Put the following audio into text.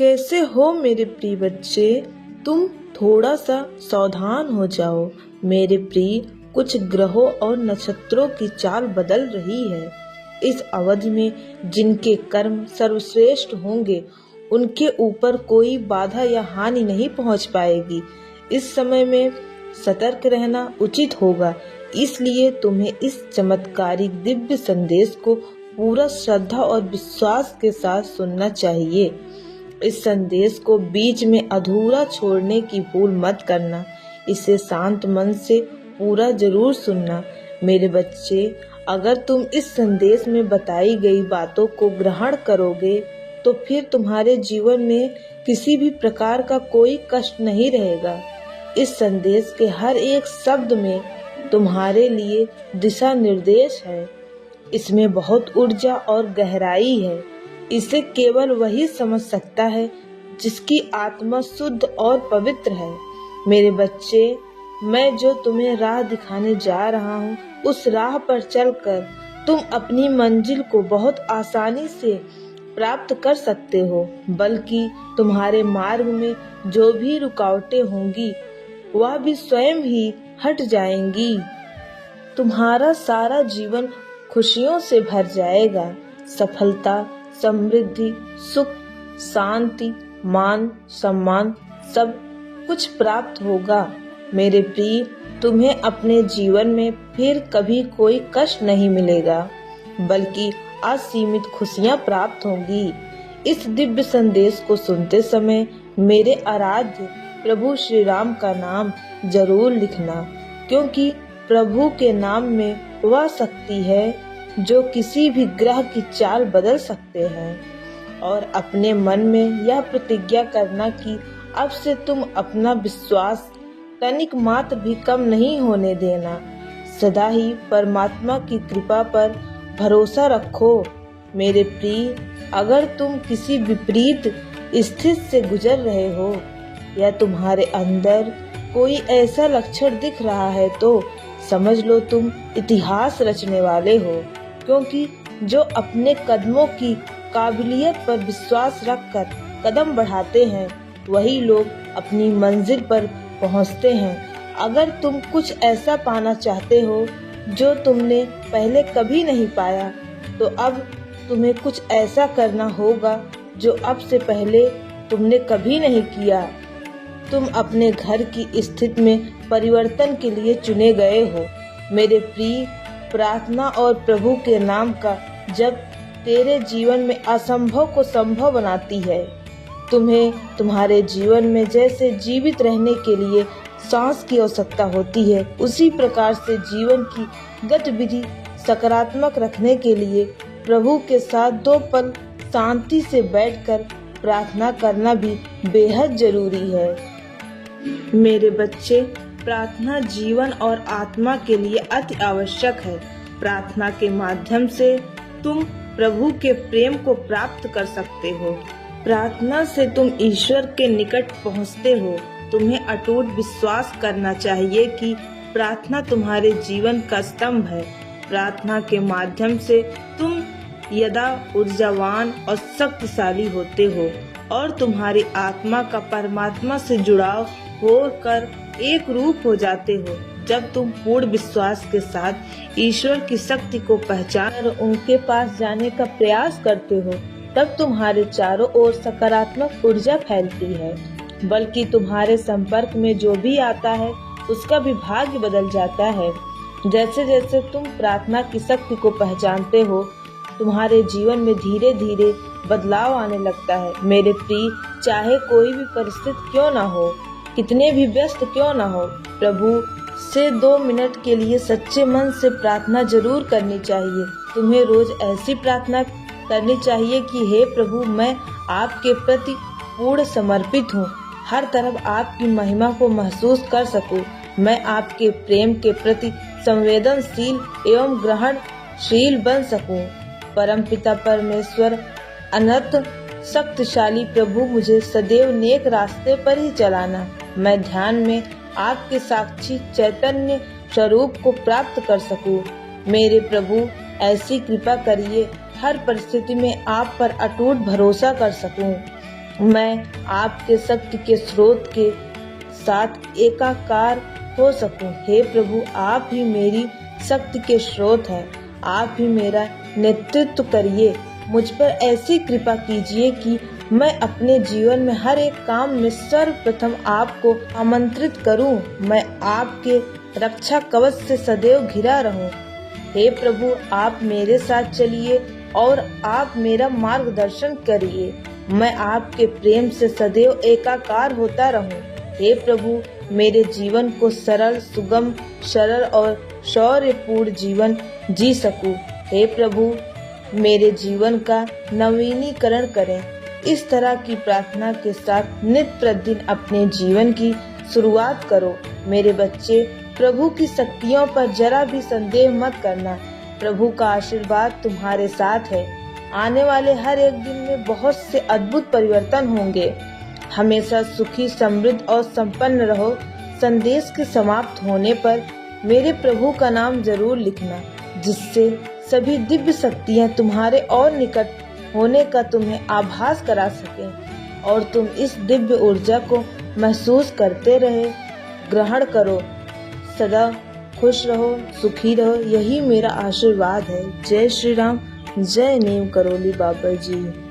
कैसे हो मेरे प्रिय बच्चे? तुम थोड़ा सा सावधान हो जाओ मेरे प्रिय। कुछ ग्रहों और नक्षत्रों की चाल बदल रही है। इस अवधि में जिनके कर्म सर्वश्रेष्ठ होंगे उनके ऊपर कोई बाधा या हानि नहीं पहुंच पाएगी। इस समय में सतर्क रहना उचित होगा, इसलिए तुम्हें इस चमत्कारिक दिव्य संदेश को पूरा श्रद्धा और विश्वास के साथ सुनना चाहिए। इस संदेश को बीच में अधूरा छोड़ने की भूल मत करना। इसे शांत मन से पूरा जरूर सुनना मेरे बच्चे। अगर तुम इस संदेश में बताई गई बातों को ग्रहण करोगे तो फिर तुम्हारे जीवन में किसी भी प्रकार का कोई कष्ट नहीं रहेगा। इस संदेश के हर एक शब्द में तुम्हारे लिए दिशा निर्देश है। इसमें बहुत ऊर्जा और गहराई है। इसे केवल वही समझ सकता है जिसकी आत्मा शुद्ध और पवित्र है। मेरे बच्चे, मैं जो तुम्हें राह दिखाने जा रहा हूँ, उस राह पर चलकर तुम अपनी मंजिल को बहुत आसानी से प्राप्त कर सकते हो। बल्कि तुम्हारे मार्ग में जो भी रुकावटें होंगी वह भी स्वयं ही हट जाएंगी। तुम्हारा सारा जीवन खुशियों से भर जाएगा। सफलता, समृद्धि, सुख, शांति, मान, सम्मान सब कुछ प्राप्त होगा। मेरे प्रिय, तुम्हें अपने जीवन में फिर कभी कोई कष्ट नहीं मिलेगा, बल्कि असीमित खुशियां प्राप्त होंगी। इस दिव्य संदेश को सुनते समय मेरे आराध्य प्रभु श्री राम का नाम जरूर लिखना, क्योंकि प्रभु के नाम में वह शक्ति है जो किसी भी ग्रह की चाल बदल सकते हैं। और अपने मन में यह प्रतिज्ञा करना कि अब से तुम अपना विश्वास तनिक मात्र भी कम नहीं होने देना। सदा ही परमात्मा की कृपा पर भरोसा रखो। मेरे प्रिय, अगर तुम किसी विपरीत स्थिति से गुजर रहे हो या तुम्हारे अंदर कोई ऐसा लक्षण दिख रहा है तो समझ लो तुम इतिहास रचने वाले हो। क्योंकि जो अपने कदमों की काबिलियत पर विश्वास रखकर कदम बढ़ाते हैं वही लोग अपनी मंजिल पर पहुंचते हैं। अगर तुम कुछ ऐसा पाना चाहते हो जो तुमने पहले कभी नहीं पाया, तो अब तुम्हें कुछ ऐसा करना होगा जो अब से पहले तुमने कभी नहीं किया। तुम अपने घर की स्थिति में परिवर्तन के लिए चुने गए हो। मेरे प्रिय, प्रार्थना और प्रभु के नाम का जप तेरे जीवन में असंभव को संभव बनाती है। तुम्हें तुम्हारे जीवन में जैसे जीवित रहने के लिए सांस की आवश्यकता होती है, उसी प्रकार से जीवन की गतिविधि सकारात्मक रखने के लिए प्रभु के साथ 2 पल शांति से बैठकर प्रार्थना करना भी बेहद जरूरी है। मेरे बच्चे, प्रार्थना जीवन और आत्मा के लिए अति आवश्यक है। प्रार्थना के माध्यम से तुम प्रभु के प्रेम को प्राप्त कर सकते हो। प्रार्थना से तुम ईश्वर के निकट पहुंचते हो। तुम्हें अटूट विश्वास करना चाहिए कि प्रार्थना तुम्हारे जीवन का स्तंभ है। प्रार्थना के माध्यम से तुम यदा ऊर्जावान और शक्तिशाली होते हो और तुम्हारी आत्मा का परमात्मा से जुड़ाव होकर एक रूप हो जाते हो। जब तुम पूर्ण विश्वास के साथ ईश्वर की शक्ति को पहचान और उनके पास जाने का प्रयास करते हो, तब तुम्हारे चारों ओर सकारात्मक ऊर्जा फैलती है। बल्कि तुम्हारे संपर्क में जो भी आता है उसका भी भाग्य बदल जाता है। जैसे जैसे तुम प्रार्थना की शक्ति को पहचानते हो, तुम्हारे जीवन में धीरे धीरे बदलाव आने लगता है। मेरे प्रिय, चाहे कोई भी परिस्थिति क्यों ना हो, कितने भी व्यस्त क्यों ना हो, प्रभु से 2 मिनट के लिए सच्चे मन से प्रार्थना जरूर करनी चाहिए। तुम्हें रोज ऐसी प्रार्थना करनी चाहिए कि हे प्रभु, मैं आपके प्रति पूर्ण समर्पित हूँ। हर तरफ आपकी महिमा को महसूस कर सकूं। मैं आपके प्रेम के प्रति संवेदनशील एवं ग्रहणशील बन सकूं। परमपिता परमेश्वर, अनंत शक्तिशाली प्रभु, मुझे सदैव नेक रास्ते पर ही चलाना। मैं ध्यान में आपके साक्षी चैतन्य स्वरूप को प्राप्त कर सकूं। मेरे प्रभु, ऐसी कृपा करिए हर परिस्थिति में आप पर अटूट भरोसा कर सकूं। मैं आपके शक्ति के स्रोत के साथ एकाकार हो सकूं। हे प्रभु, आप ही मेरी शक्ति के स्रोत हैं। आप ही मेरा नेतृत्व करिए। मुझ पर ऐसी कृपा कीजिए कि मैं अपने जीवन में हर एक काम में सर्वप्रथम आपको आमंत्रित करूं। मैं आपके रक्षा कवच से सदैव घिरा रहूं। हे प्रभु, आप मेरे साथ चलिए और आप मेरा मार्गदर्शन करिए। मैं आपके प्रेम से सदैव एकाकार होता रहूं। हे प्रभु, मेरे जीवन को सरल, सुगम, सरल और शौर्यपूर्ण जीवन जी सकूं। हे प्रभु, मेरे जीवन का नवीनीकरण करें। इस तरह की प्रार्थना के साथ नित्य प्रतिदिन अपने जीवन की शुरुआत करो। मेरे बच्चे, प्रभु की शक्तियों पर जरा भी संदेह मत करना। प्रभु का आशीर्वाद तुम्हारे साथ है। आने वाले हर एक दिन में बहुत से अद्भुत परिवर्तन होंगे। हमेशा सुखी, समृद्ध और संपन्न रहो। संदेश के समाप्त होने पर मेरे प्रभु का नाम जरूर लिखना, जिससे सभी दिव्य शक्तियाँ तुम्हारे और निकट होने का तुम्हें आभास करा सकें और तुम इस दिव्य ऊर्जा को महसूस करते रहे। ग्रहण करो। सदा खुश रहो, सुखी रहो, यही मेरा आशीर्वाद है। जय श्री राम, जय नीम करोली बाबा जी।